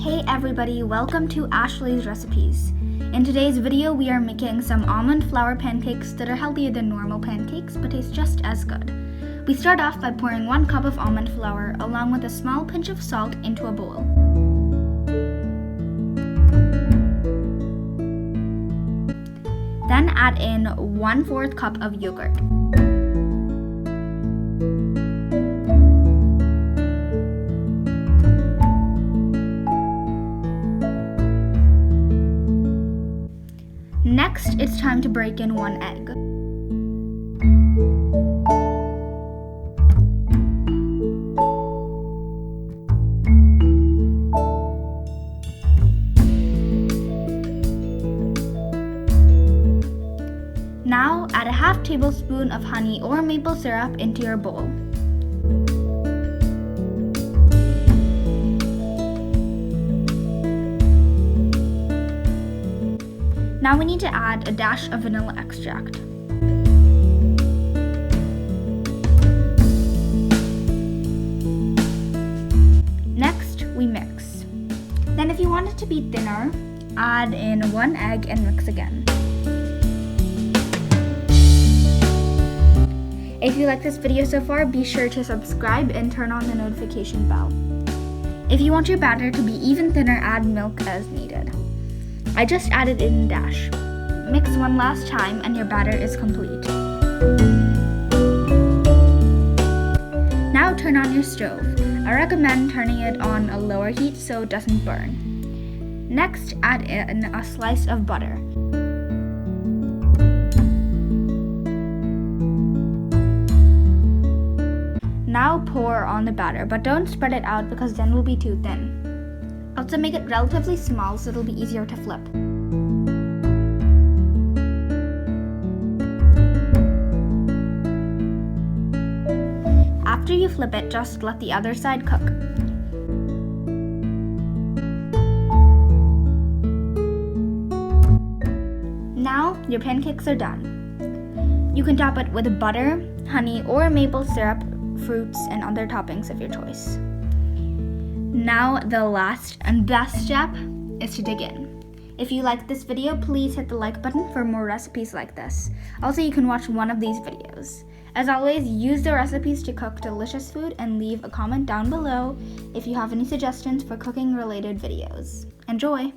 Hey everybody, welcome to Ashley's Recipes. In today's video, we are making some almond flour pancakes that are healthier than normal pancakes but taste just as good. We start off by pouring 1 cup of almond flour along with a small pinch of salt into a bowl. Then add in 1/4 cup of yogurt. Next, it's time to break in 1 egg. Now, add a 1/2 tablespoon of honey or maple syrup into your bowl. Now we need to add a dash of vanilla extract. Next, we mix. Then if you want it to be thinner, add in 1 egg and mix again. If you like this video so far, be sure to subscribe and turn on the notification bell. If you want your batter to be even thinner, add milk as needed. I just added in a dash. Mix one last time and your batter is complete. Now turn on your stove. I recommend turning it on a lower heat so it doesn't burn. Next, add in a slice of butter. Now pour on the batter, but don't spread it out because then it will be too thin. Also make it relatively small so it'll be easier to flip. After you flip it, just let the other side cook. Now your pancakes are done. You can top it with butter, honey, or maple syrup, fruits, and other toppings of your choice. Now the last and best step is to dig in. If you liked this video, please hit the like button for more recipes like this. Also, you can watch one of these videos. As always, use the recipes to cook delicious food and leave a comment down below if you have any suggestions for cooking related videos. Enjoy!